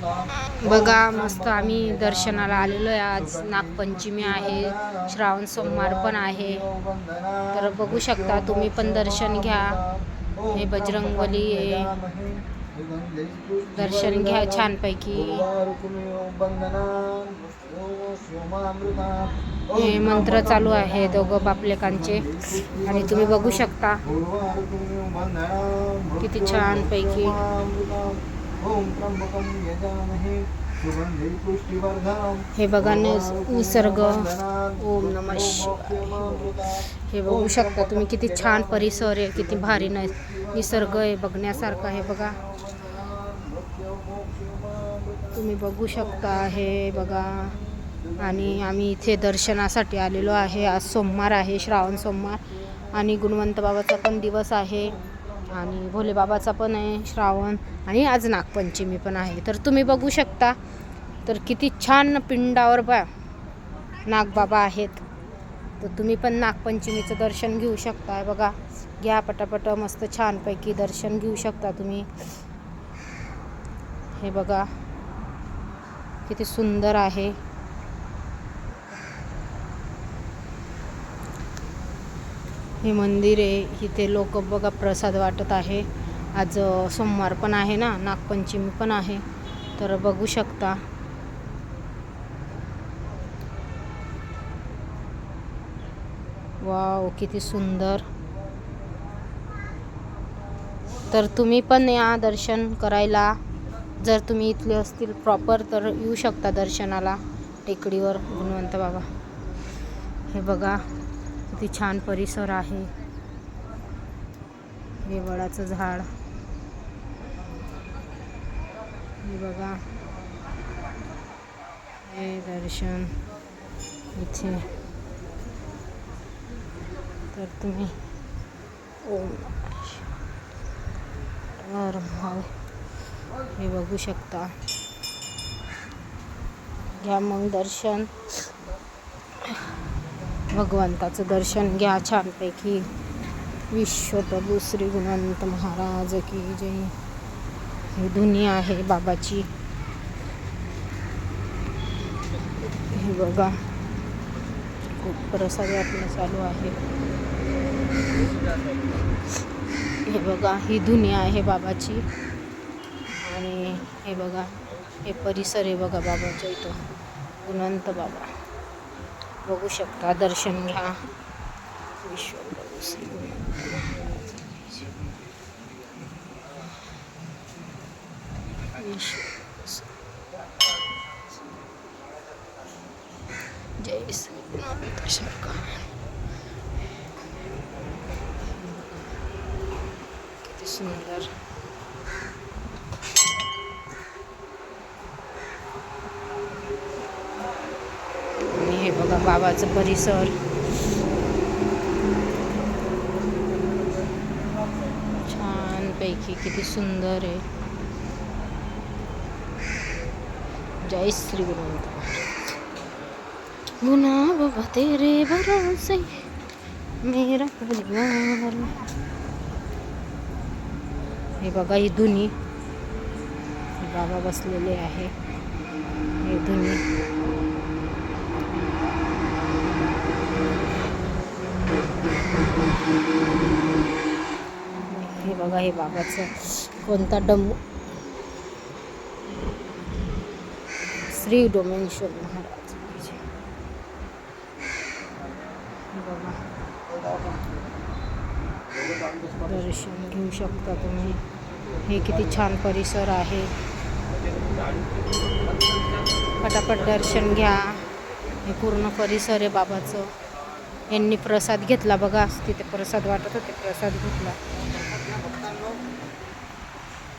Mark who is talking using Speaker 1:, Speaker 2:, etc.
Speaker 1: बघा मस्त आम्ही दर्शनाला आलेलो आहे. आज नागपंचमी आहे, श्रावण सोमवार पण आहे. तर बघू शकता तुम्ही पण दर्शन घ्या. हे बजरंगबली आहे, दर्शन घ्या छानपैकी. हे मंत्र चालू आहे दोघं बापलेकांचे आणि तुम्ही बघू शकता किती छानपैकी. हे बघा निसर्ग. ओम नमः शिवाय. हे बघू शकता तुम्ही किती छान परिसर आहे, किती भारी निसर्ग आहे, बघण्यासारखं आहे बघा. तुम्ही बघू शकता हे बघा. आणि आम्ही इथे दर्शनासाठी आलेलो आहे. आज सोमवार आहे, श्रावण सोमवार आणि गुणवंत बाबाचा पण दिवस आहे आणि भोले बाबाचा पण आहे श्रावण आणि आज नागपंचमी पण आहे. तर तुम्ही बघू शकता तर किती छान पिंडावर नागबाबा आहेत. तर तुम्ही पण नागपंचमीचं दर्शन घेऊ शकता. बघा घ्या पटापट, मस्त छानपैकी दर्शन घेऊ शकता तुम्ही. हे बघा किती सुंदर आहे. हे मंदिर आहे. इथे लोक बघा प्रसाद वाटत आहे. आज सोमवार पण आहे ना, नागपंचमी पण आहे. तर बघू शकता. वाव किती सुंदर. तर तुम्ही पण या दर्शन करायला. जर तुम्ही इथले असतील प्रॉपर तर येऊ शकता दर्शनाला टेकडीवर गुणवंत बाबा. हे बघा किती छान परिसर आहे. हे वडाचं झाड. हे बघा हे दर्शन इथे. तर तुम्ही ओम हे बघू शकता. घ्या मग दर्शन, भगवंताचं दर्शन घ्या छानपैकी. विश्वप्रभू श्री गुणवंत महाराज की जय. ही धुनी आहे बाबाची. हे बघा खूप प्रसाद वाटणं चालू आहे. हे बघा ही धुनी आहे बाबाची. आणि हे बघा हे परिसर आहे बघा बाबाच्या इथं. गुणवंत बाबा बघू शकता. दर्शन घ्या. विश्वप्रभू श्री जय श्री गुणवंत शंकर. किती सुंदर. आणि हे बघा बाबाचं परिसर. छानपैकी किती सुंदर आहे. जय श्री गुणवंत. गुना बाबा तेरे भरोसे मेरा परिवार. हे बघा ही धुनी. बाबा बसलेले आहे. हे धुनी. हे बघा हे बाबाचं कोणता डमू. श्री डोमेश्वर महाराज. दर्शन घेऊ शकता तुम्ही. हे किती छान परिसर आहे. पटापट दर्शन घ्या. हे पूर्ण परिसर आहे बाबाचं. यांनी प्रसाद घेतला बघा. तिथे प्रसाद वाटत होते, प्रसाद घेतला.